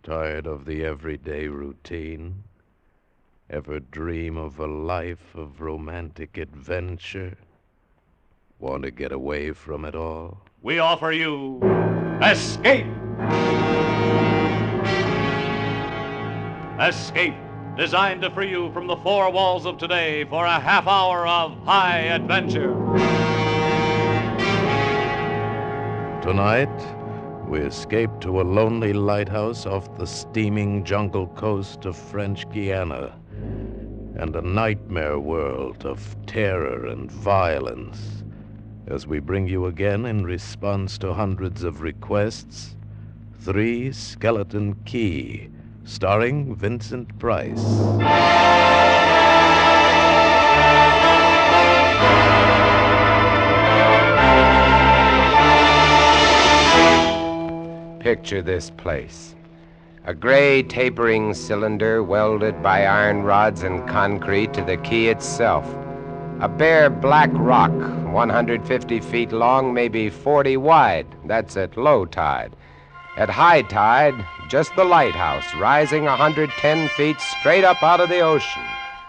Tired of the everyday routine? Ever dream of a life of romantic adventure? Want to get away from it all? We offer you Escape! Escape, designed to free you from the four walls of today for a half hour of high adventure. Tonight, we escape to a lonely lighthouse off the steaming jungle coast of French Guiana and a nightmare world of terror and violence as we bring you again, in response to hundreds of requests, Three Skeleton Key, starring Vincent Price. Picture this place. A gray tapering cylinder welded by iron rods and concrete to the key itself. A bare black rock, 150 feet long, maybe 40 wide. That's at low tide. At high tide, just the lighthouse, rising 110 feet straight up out of the ocean.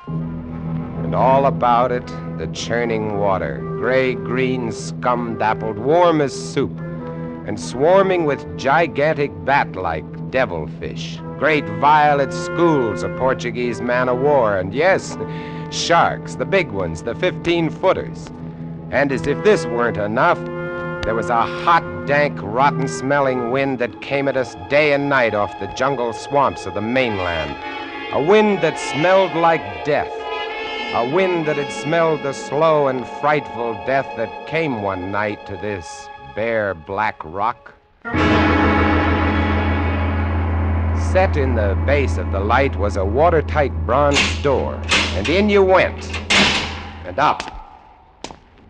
And all about it, the churning water, gray-green, scum-dappled, warm as soup, and swarming with gigantic bat-like devilfish, great violet schools of Portuguese man-o'-war, and yes, sharks, the big ones, the 15-footers. And as if this weren't enough, there was a hot, dank, rotten-smelling wind that came at us day and night off the jungle swamps of the mainland. A wind that smelled like death. A wind that had smelled the slow and frightful death that came one night to this bare black rock. Set in the base of the light was a watertight bronze door, and in you went, and up.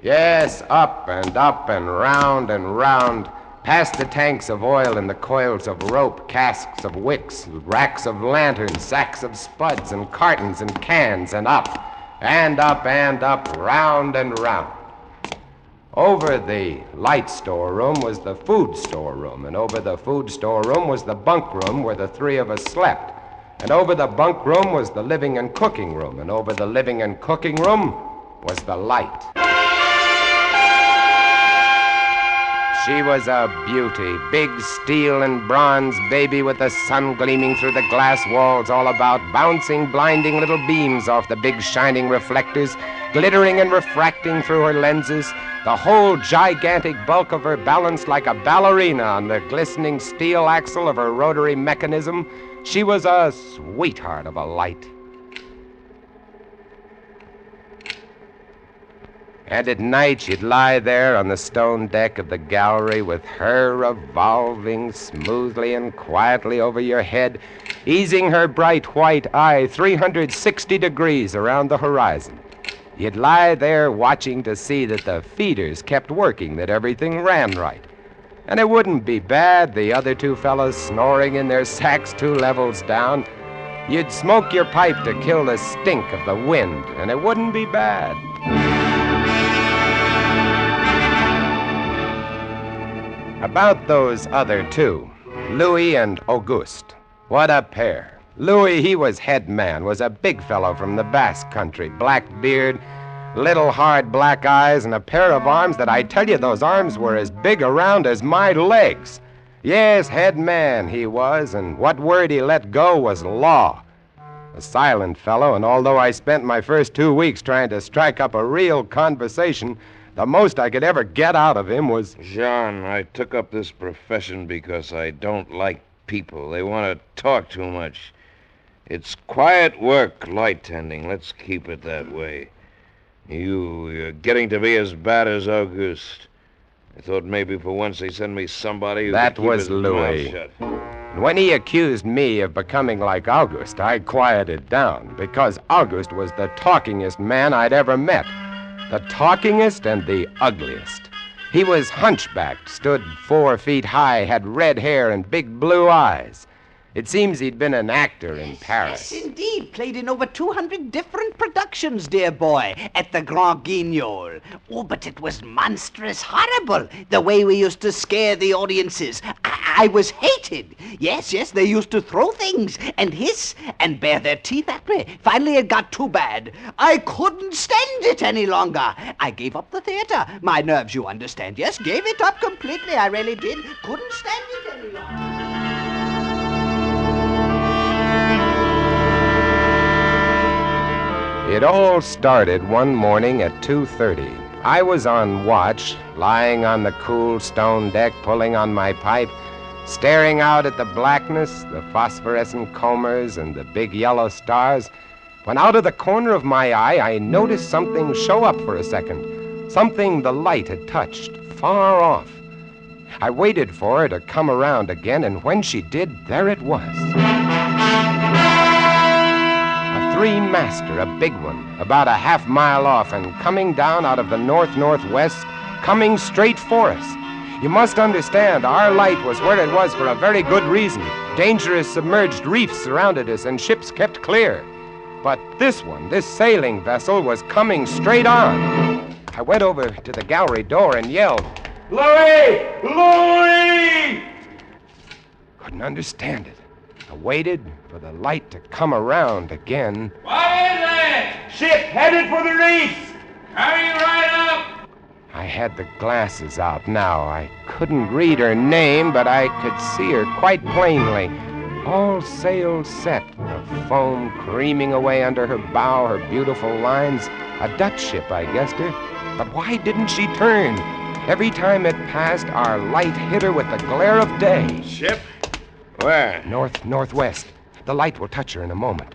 Yes, up and round, past the tanks of oil and the coils of rope, casks of wicks, racks of lanterns, sacks of spuds and cartons and cans, and up, round and round. Over the light storeroom was the food storeroom, and over the food storeroom was the bunk room where the three of us slept. And over the bunk room was the living and cooking room, and over the living and cooking room was the light. She was a beauty, big steel and bronze baby with the sun gleaming through the glass walls all about, bouncing blinding little beams off the big shining reflectors, glittering and refracting through her lenses, the whole gigantic bulk of her balanced like a ballerina on the glistening steel axle of her rotary mechanism. She was a sweetheart of a light. And at night she'd lie there on the stone deck of the gallery with her revolving smoothly and quietly over your head, easing her bright white eye 360 degrees around the horizon. You'd lie there watching to see that the feeders kept working, that everything ran right. And it wouldn't be bad, the other two fellows snoring in their sacks 2 levels down. You'd smoke your pipe to kill the stink of the wind, and it wouldn't be bad. About those other two, Louis and Auguste. What a pair. Louis, he was head man, was a big fellow from the Basque country, black beard, little hard black eyes, and a pair of arms that I tell you, those arms were as big around as my legs. Yes, head man he was, and what word he let go was law. A silent fellow, and although I spent my first 2 weeks trying to strike up a real conversation, the most I could ever get out of him was... Jean, I took up this profession because I don't like people. They want to talk too much. It's quiet work, light tending. Let's keep it that way. You're getting to be as bad as Auguste. I thought maybe for once they'd send me somebody who That could keep was his Louis. mouth shut. And when he accused me of becoming like Auguste, I quieted down, because Auguste was the talkingest man I'd ever met. The talkingest and the ugliest. He was hunchbacked, stood 4 feet high, had red hair and big blue eyes. It seems he'd been an actor in Paris. Yes, indeed. Played in over 200 different productions, dear boy, at the Grand Guignol. Oh, but it was monstrous horrible, the way we used to scare the audiences. I was hated. Yes, they used to throw things and hiss and bare their teeth at me. Finally, it got too bad. I couldn't stand it any longer. I gave up the theater. My nerves, you understand. Yes, gave it up completely. I really did. Couldn't stand it any longer. It all started one morning at 2:30. I was on watch, lying on the cool stone deck, pulling on my pipe, staring out at the blackness, the phosphorescent combers, and the big yellow stars, when out of the corner of my eye, I noticed something show up for a second, something the light had touched, far off. I waited for her to come around again, and when she did, there it was. Three-master, a big one, about a half-mile off and coming down out of the north-northwest, coming straight for us. You must understand, our light was where it was for a very good reason. Dangerous submerged reefs surrounded us and ships kept clear. But this one, this sailing vessel, was coming straight on. I went over to the gallery door and yelled, "Louis! Louis!" Couldn't understand it. I waited for the light to come around again. What is it? Ship headed for the reefs. Coming right up. I had the glasses out now. I couldn't read her name, but I could see her quite plainly. All sails set, the foam creaming away under her bow, her beautiful lines. A Dutch ship, I guessed her. But why didn't she turn? Every time it passed, our light hit her with the glare of day. Ship? Where? North-northwest. The light will touch her in a moment.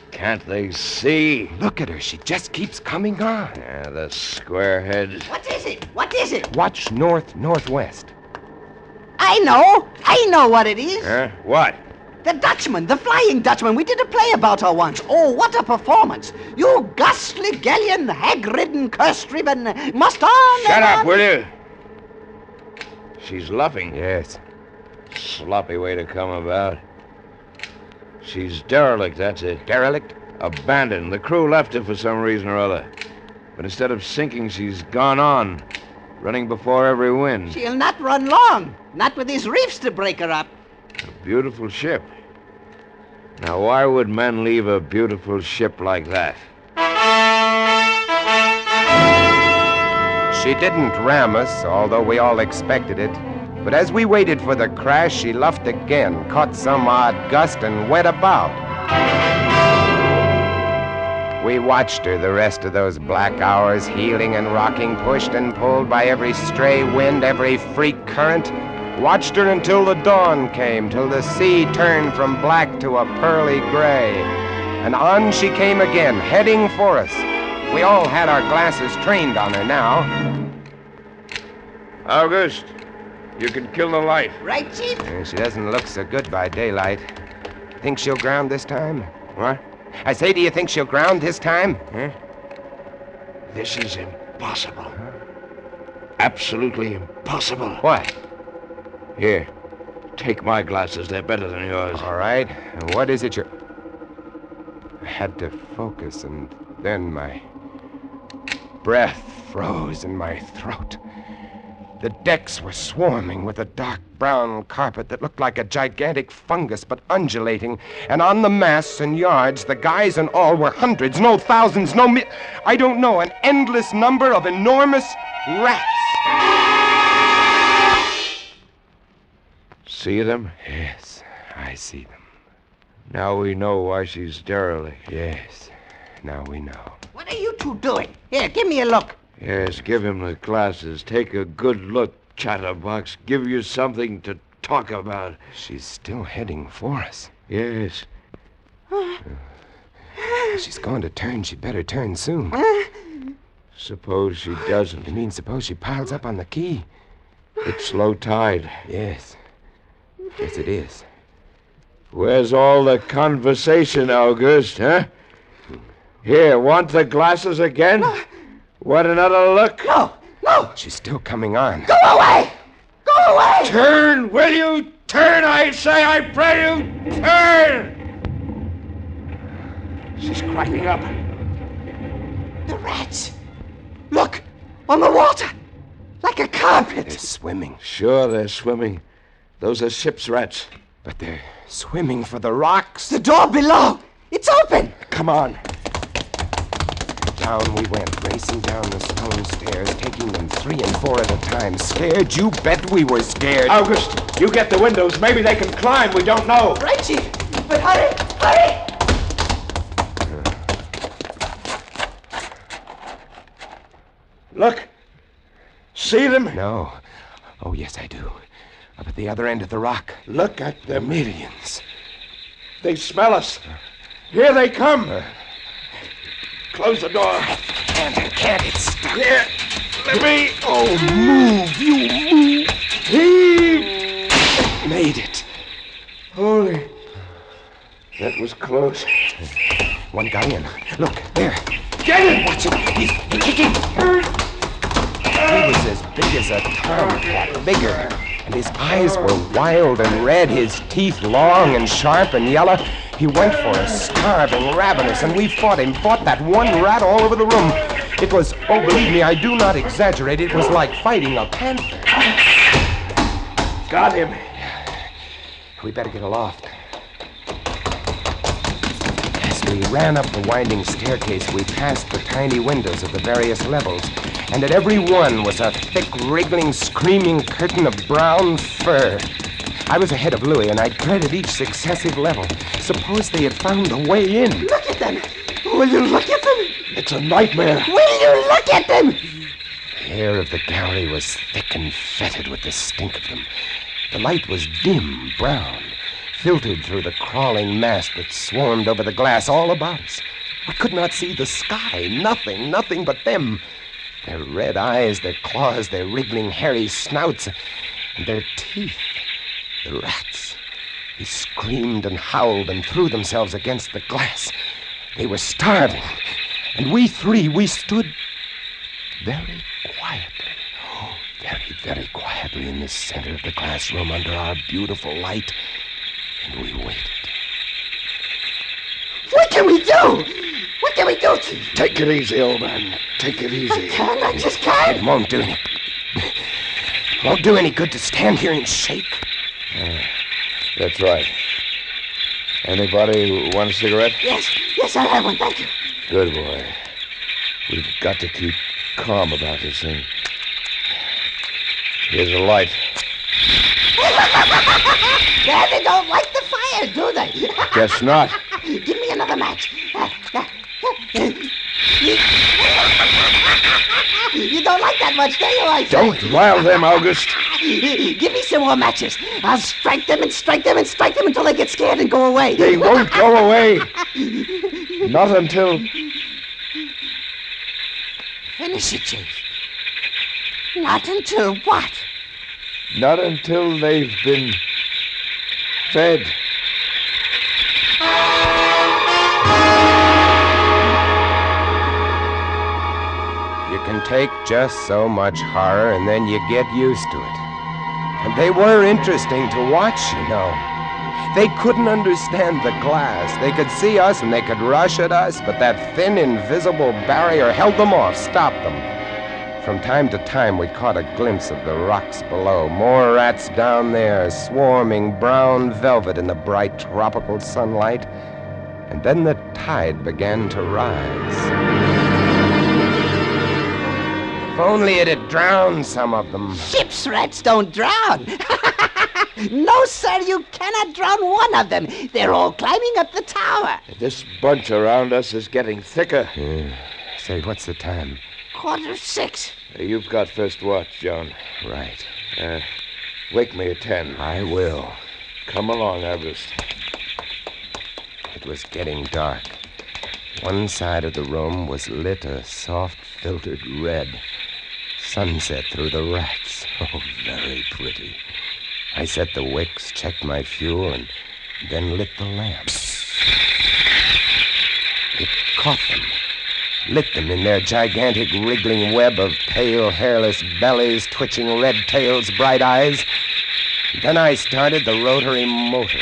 Can't they see? Look at her. She just keeps coming on. Yeah, the squarehead. What is it? What is it? Watch north-northwest. I know what it is. Huh? What? The Dutchman, the Flying Dutchman. We did a play about her once. Oh, what a performance. You ghastly galleon, hag-ridden, curse-driven, must on. Shut up, will you? She's luffing. Yes. Sloppy way to come about. She's derelict, that's it. Derelict? Abandoned. The crew left her for some reason or other. But instead of sinking, she's gone on, running before every wind. She'll not run long. Not with these reefs to break her up. A beautiful ship. Now, why would men leave a beautiful ship like that? She didn't ram us, although we all expected it. But as we waited for the crash, she luffed again, caught some odd gust, and went about. We watched her the rest of those black hours, heeling and rocking, pushed and pulled by every stray wind, every freak current. Watched her until the dawn came, till the sea turned from black to a pearly gray. And on she came again, heading for us. We all had our glasses trained on her now. August, you can kill the light. Right, Chief? She doesn't look so good by daylight. Think she'll ground this time? What? I say, do you think she'll ground this time? Huh? This is impossible. Absolutely impossible. What? Here, take my glasses. They're better than yours. All right. And what is it you're... I had to focus, and then my breath froze in my throat. The decks were swarming with a dark brown carpet that looked like a gigantic fungus, but undulating. And on the masts and yards, the guys and all were hundreds, no thousands, I don't know, an endless number of enormous rats. See them? Yes, I see them. Now we know why she's derelict. Yes, now we know. What are you two doing? Here, give me a look. Yes, give him the glasses. Take a good look, chatterbox. Give you something to talk about. She's still heading for us. Yes. She's going to turn. She'd better turn soon. Suppose she doesn't. You mean suppose she piles up on the quay? It's low tide. Yes. Yes, it is. Where's all the conversation, August, huh? Here, want the glasses again? Want another look? No! She's still coming on. Go away! Go away! Turn, will you? Turn, I say, I pray you, turn! She's cracking up. The rats! Look! On the water! Like a carpet! They're swimming. Sure, they're swimming. Those are ship's rats. But they're swimming for the rocks. The door below! It's open! Come on. Down we went, racing down the stone stairs, taking them 3 and 4 at a time. Scared? You bet we were scared. August, you get the windows. Maybe they can climb. We don't know. Right, Chief! But hurry! Hurry! Look. See them? No. Oh, yes, I do. Up at the other end of the rock. Look at them. Millions. They smell us. Here they come. Close the door. Can't it stop? Here. Let me. Oh, move, you move. Heave. Made it. Holy. That was close. One got in. Look, there. Get it! Watch him. He's kicking. He was as big as a tomcat, bigger. And his eyes were wild and red, his teeth long and sharp and yellow. He went for us, starving, ravenous, and we fought him, fought that one rat all over the room. It was, oh, believe me, I do not exaggerate, it was like fighting a panther. Got him. We better get aloft. As we ran up the winding staircase, we passed the tiny windows of the various levels, and at every one was a thick, wriggling, screaming curtain of brown fur. I was ahead of Louis, and I dreaded each successive level. Suppose they had found a way in. Look at them! Will you look at them? It's a nightmare. Will you look at them? The air of the gallery was thick and fetid with the stink of them. The light was dim, brown, filtered through the crawling mass that swarmed over the glass all about us. We could not see the sky. Nothing but them. Their red eyes, their claws, their wriggling, hairy snouts, and their teeth. The rats. They screamed and howled and threw themselves against the glass. They were starving. And we three, we stood very quietly. Oh, very quietly in the center of the glass room under our beautiful light. And we waited. What can we do? What can we do, Chief? Take it easy, old man. Take it easy. I just can't. It won't do any good to stand here and shake. That's right. Anybody want a cigarette? Yes, I'll have one, thank you. Good boy. We've got to keep calm about this thing. Here's a light. They don't like the fire, do they? Guess not. Give me another match. You don't like that much, do you, I say? Don't rile them, August. Give me some more matches. I'll strike them and strike them and strike them until they get scared and go away. They won't go away. Not until... Finish it, Chief. Not until what? Not until they've been fed. You can take just so much horror and then you get used to it. And they were interesting to watch, you know. They couldn't understand the glass. They could see us and they could rush at us, but that thin, invisible barrier held them off, stopped them. From time to time, we caught a glimpse of the rocks below. More rats down there, swarming brown velvet in the bright tropical sunlight. And then the tide began to rise. If only it had drowned some of them. Ship's rats don't drown. No, sir, you cannot drown one of them. They're all climbing up the tower. This bunch around us is getting thicker. Say, what's the time? 6:15. You've got first watch, John. Right. Wake me at 10. I will. Come along, August. It was getting dark. One side of the room was lit a soft, filtered red. Sunset through the rats. Oh, very pretty. I set the wicks, checked my fuel, and then lit the lamps. It caught them, lit them in their gigantic wriggling web of pale, hairless bellies, twitching red tails, bright eyes. Then I started the rotary motor.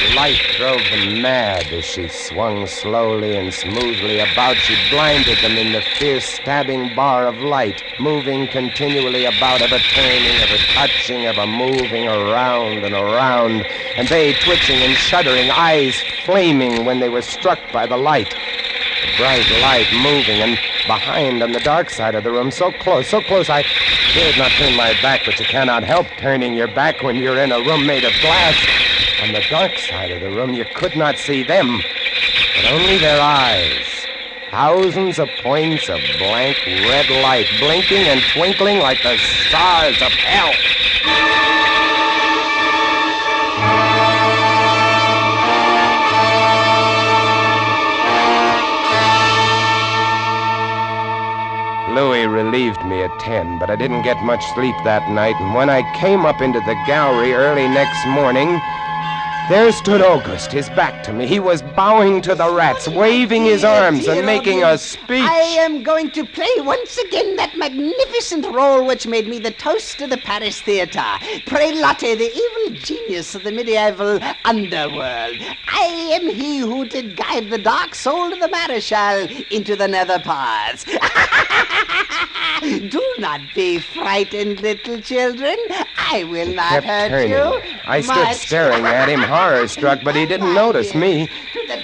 The light drove them mad as she swung slowly and smoothly about. She blinded them in the fierce stabbing bar of light, moving continually about, ever turning, ever touching, ever moving around and around, and they twitching and shuddering, eyes flaming when they were struck by the light. The bright light moving, and behind on the dark side of the room, so close, I dared not turn my back, but you cannot help turning your back when you're in a room made of glass. On the dark side of the room, you could not see them, but only their eyes. Thousands of points of blank red light, blinking and twinkling like the stars of hell. Louis relieved me at 10, but I didn't get much sleep that night, and when I came up into the gallery early next morning, there stood August, his back to me. He was bowing to the rats, waving his arms and making a speech. I am going to play once again that magnificent role which made me the toast of the Paris theater. Prelate, the evil genius of the medieval underworld. I am he who did guide the dark soul of the Marechal into the nether paths. Do not be frightened, little children. I will not hurt you. I stood staring at him, horror-struck, but he didn't notice me.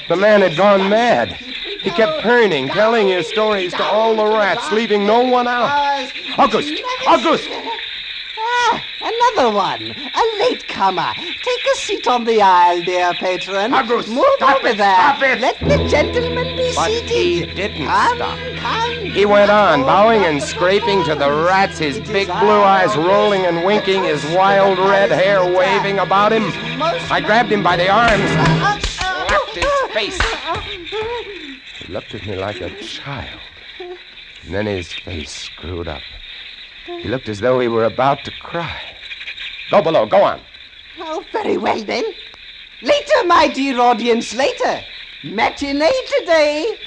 The man had gone mad. He kept turning, telling his stories to all the rats, leaving no one out. August! August! Ah, another one. A latecomer. Take a seat on the aisle, dear patron. August, move stop over it, there. stop it. Let the gentleman be But seated. he didn't Come. He went on, bowing and scraping to the rats, his big blue eyes rolling and winking, his wild red hair waving about him. I grabbed him by the arms and slapped his face. He looked at me like a child, and then his face screwed up. He looked as though he were about to cry. Go below, go on. Oh, very well then. Later, my dear audience, later. Matinee today.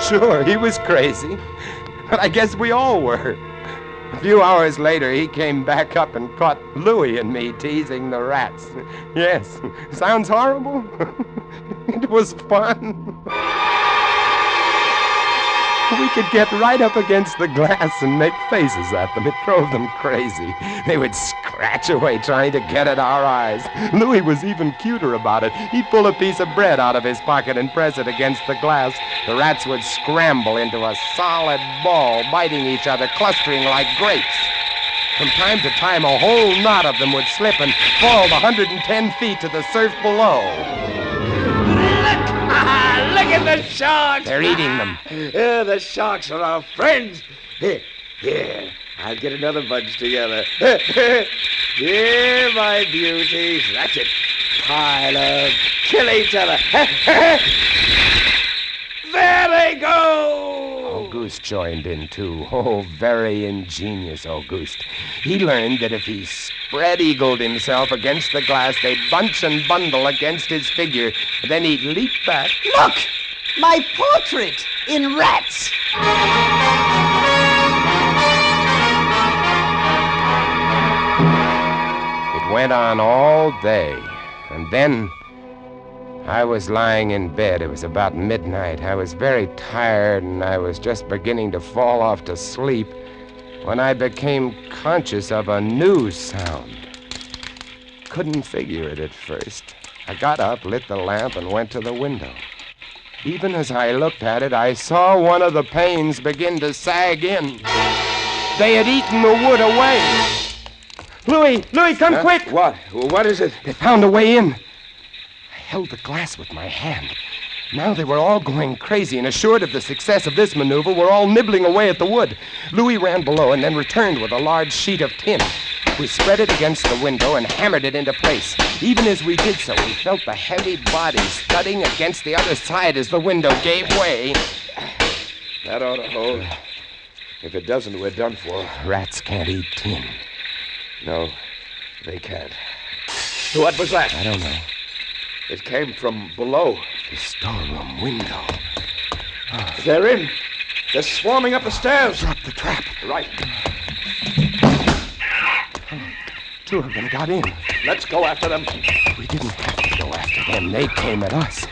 Sure, he was crazy, but I guess we all were. A few hours later, he came back up and caught Louis and me teasing the rats. Yes, sounds horrible. It was fun. We could get right up against the glass and make faces at them. It drove them crazy. They would scratch away trying to get at our eyes. Louis was even cuter about it. He'd pull a piece of bread out of his pocket and press it against the glass. The rats would scramble into a solid ball, biting each other, clustering like grapes. From time to time, a whole knot of them would slip and fall 110 feet to the surf below. Look at the sharks! They're eating them. The sharks are our friends. Here, I'll get another bunch together. Here, my beauties. That's it. Pile up. Kill each other. There they go! Auguste joined in, too. Oh, very ingenious Auguste. He learned that if he spread-eagled himself against the glass, they'd bunch and bundle against his figure. Then he'd leap back. Look! My portrait in rats. It went on all day, and then I was lying in bed. It was about midnight. I was very tired, and I was just beginning to fall off to sleep when I became conscious of a new sound. Couldn't figure it at first. I got up, lit the lamp, and went to the window. Even as I looked at it, I saw one of the panes begin to sag in. They had eaten the wood away. Louis, come quick! What? What is it? They found a way in. I held the glass with my hand. Now they were all going crazy, and assured of the success of this maneuver, were all nibbling away at the wood. Louis ran below and then returned with a large sheet of tin. We spread it against the window and hammered it into place. Even as we did so, we felt the heavy bodies thudding against the other side as the window gave way. That ought to hold. If it doesn't, we're done for. Rats can't eat tin. No, they can't. What was that? I don't know. It came from below. The storeroom window. They're in. They're swarming up the stairs. Drop the trap. Right. Two of them got in. Let's go after them. We didn't have to go after them. They came at us.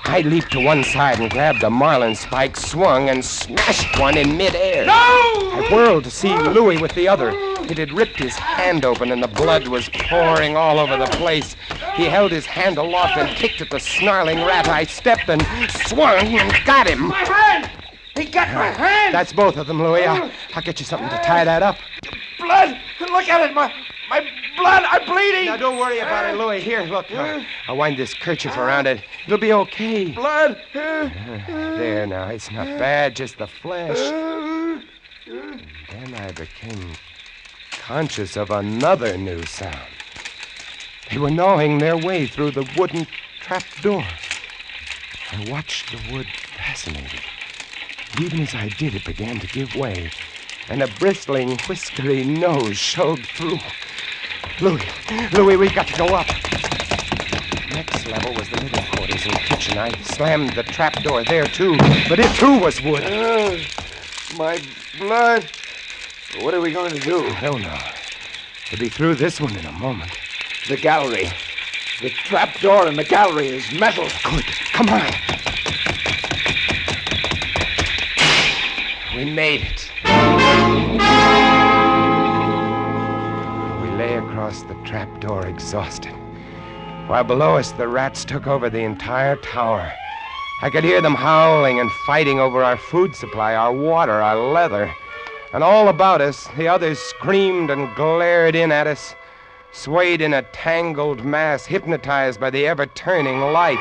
I leaped to one side and grabbed a marlin spike, swung, and smashed one in midair. No! I whirled to see Louis with the other. It had ripped his hand open, and the blood was pouring all over the place. He held his hand aloft and kicked at the snarling rat. I stepped and swung and got him. My hand! He got my hand! That's both of them, Louis. I'll get you something to tie that up. Blood! Look at it! My blood! I'm bleeding! Now, don't worry about it, Louis. Here, look. I'll wind this kerchief around it. It'll be okay. Blood! There, now. It's not bad, just the flesh. And then I became conscious of another new sound. They were gnawing their way through the wooden trap door. I watched the wood fascinated. Even as I did, it began to give way, and a bristling, whiskery nose showed through. Louis, we've got to go up. Next level was the living quarters and kitchen. I slammed the trap door there, too, but it, too, was wood. My blood. What are we going to do? I don't know. We'll be through this one in a moment. The gallery. The trap door in the gallery is metal. Good. Come on. We made it. We lay across the trap door exhausted, while below us the rats took over the entire tower. I could hear them howling and fighting over our food supply, our water, our leather. And all about us, the others screamed and glared in at us, swayed in a tangled mass, hypnotized by the ever-turning light.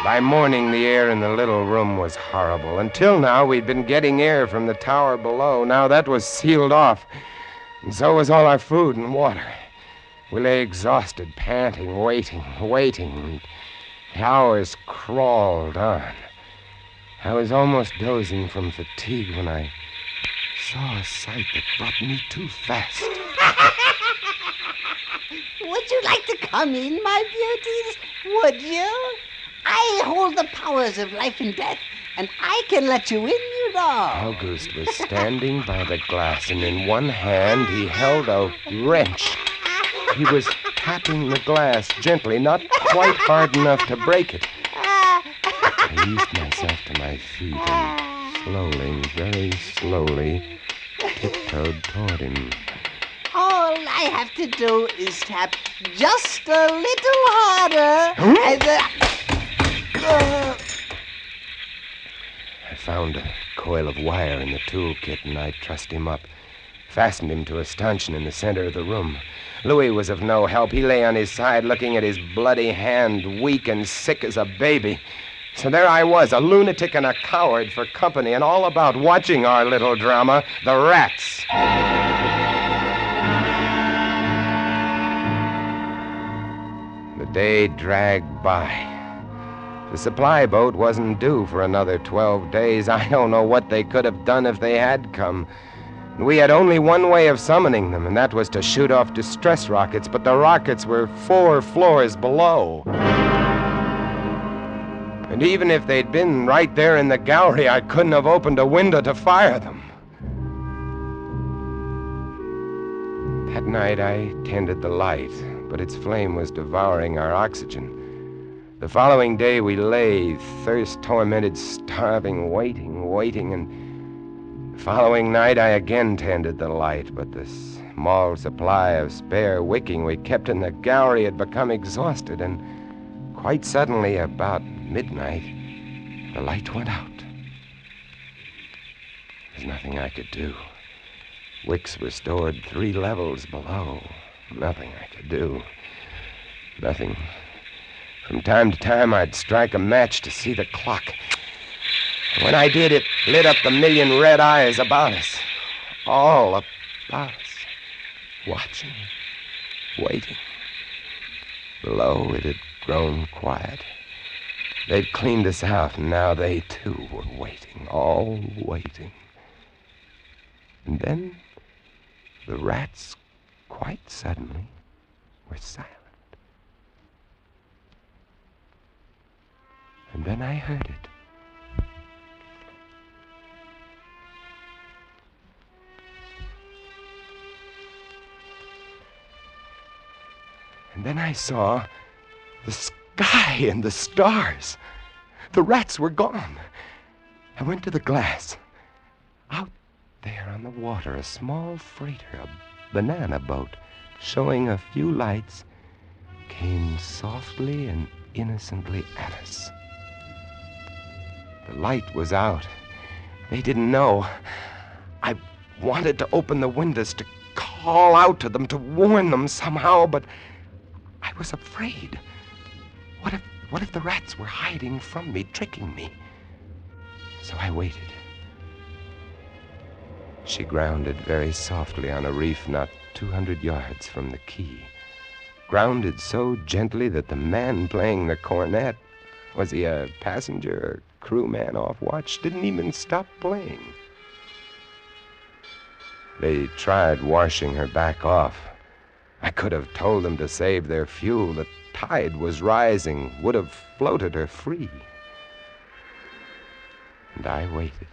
By morning, the air in the little room was horrible. Until now, we'd been getting air from the tower below. Now that was sealed off, and so was all our food and water. We lay exhausted, panting, waiting. The hours crawled on. I was almost dozing from fatigue when I saw a sight that brought me too fast. Would you like to come in, my beauties? Would you? I hold the powers of life and death, and I can let you in, you know. August was standing by the glass, and in one hand he held a wrench. He was tapping the glass gently, not quite hard enough to break it. I eased myself to my feet and slowly, very slowly, tiptoed toward him. All I have to do is tap just a little harder, and I found a coil of wire in the toolkit, and I trussed him up, fastened him to a stanchion in the center of the room. Louis was of no help. He lay on his side, looking at his bloody hand, weak and sick as a baby. So there I was, a lunatic and a coward for company, and all about watching our little drama, the rats. The day dragged by. The supply boat wasn't due for another 12 days. I don't know what they could have done if they had come. We had only one way of summoning them, and that was to shoot off distress rockets, but the rockets were 4 floors below. And even if they'd been right there in the gallery, I couldn't have opened a window to fire them. That night, I tended the light, but its flame was devouring our oxygen. The following day, we lay, thirst-tormented, starving, waiting, and the following night, I again tended the light, but the small supply of spare wicking we kept in the gallery had become exhausted, and quite suddenly, about midnight, the light went out. There's nothing I could do. Wicks were stored 3 levels below. Nothing I could do. Nothing. From time to time, I'd strike a match to see the clock. When I did, it lit up the million red eyes about us. All about us. Watching. Waiting. Below, it had grown quiet. They'd cleaned us out, and now they, too, were waiting. All waiting. And then, the rats, quite suddenly, were silent. And then I heard it. And then I saw the sky and the stars. The rats were gone. I went to the glass. Out there on the water, a small freighter, a banana boat, showing a few lights, came softly and innocently at us. The light was out. They didn't know. I wanted to open the windows, to call out to them, to warn them somehow, but I was afraid. What if the rats were hiding from me, tricking me? So I waited. She grounded very softly on a reef not 200 yards from the quay. Grounded so gently that the man playing the cornet, was he a passenger or crewman off watch, didn't even stop playing. They tried washing her back off. I could have told them to save their fuel. The tide was rising, would have floated her free. And I waited.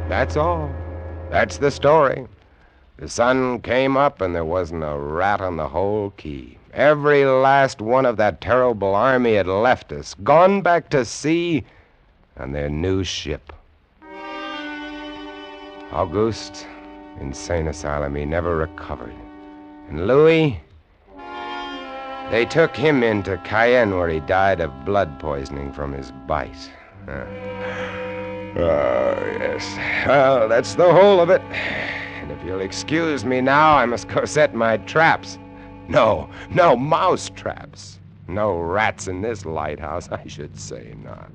That's all. That's the story. The sun came up and there wasn't a rat on the whole quay. Every last one of that terrible army had left us, gone back to sea on their new ship. Auguste, insane asylum, he never recovered. And Louis, they took him into Cayenne where he died of blood poisoning from his bite. Oh, yes. Well, that's the whole of it. And if you'll excuse me now, I must go set my traps. No, mouse traps. No rats in this lighthouse, I should say not.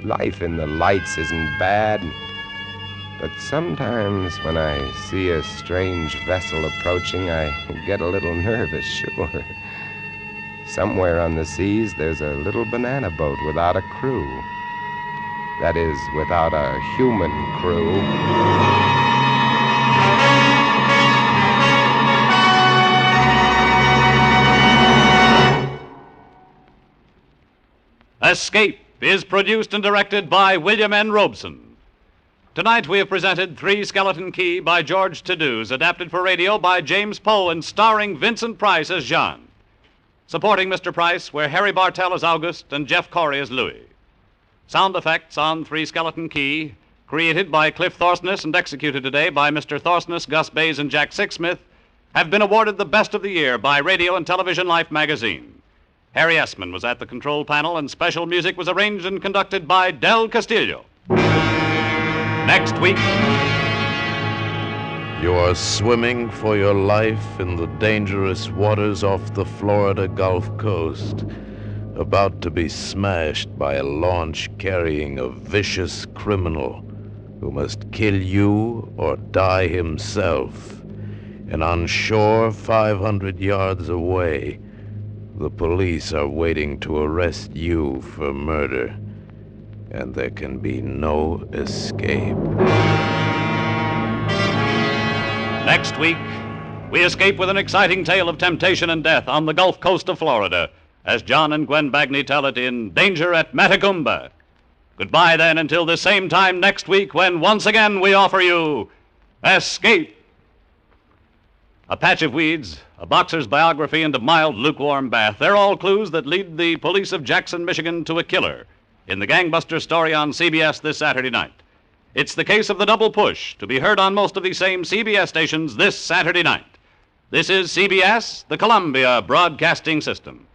Life in the lights isn't bad, but sometimes when I see a strange vessel approaching, I get a little nervous, sure. Somewhere on the seas, there's a little banana boat without a crew. That is, without a human crew. Escape is produced and directed by William N. Robeson. Tonight we have presented Three Skeleton Key by George Tadouse, adapted for radio by James Poe and starring Vincent Price as Jean. Supporting Mr. Price were Harry Bartell as Auguste and Jeff Corey as Louis. Sound effects on Three Skeleton Key, created by Cliff Thorsness and executed today by Mr. Thorsness, Gus Bays, and Jack Sixsmith, have been awarded the Best of the Year by Radio and Television Life magazine. Harry Essman was at the control panel, and special music was arranged and conducted by Del Castillo. Next week, you are swimming for your life in the dangerous waters off the Florida Gulf Coast, about to be smashed by a launch carrying a vicious criminal who must kill you or die himself. And on shore 500 yards away, the police are waiting to arrest you for murder, and there can be no escape. Next week, we escape with an exciting tale of temptation and death on the Gulf Coast of Florida, as John and Gwen Bagney tell it in Danger at Matagumba. Goodbye, then, until the same time next week, when once again we offer you Escape. A patch of weeds, a boxer's biography, and a mild, lukewarm bath. They're all clues that lead the police of Jackson, Michigan, to a killer in the gangbuster story on CBS this Saturday night. It's the case of the Double Push, to be heard on most of these same CBS stations this Saturday night. This is CBS, the Columbia Broadcasting System.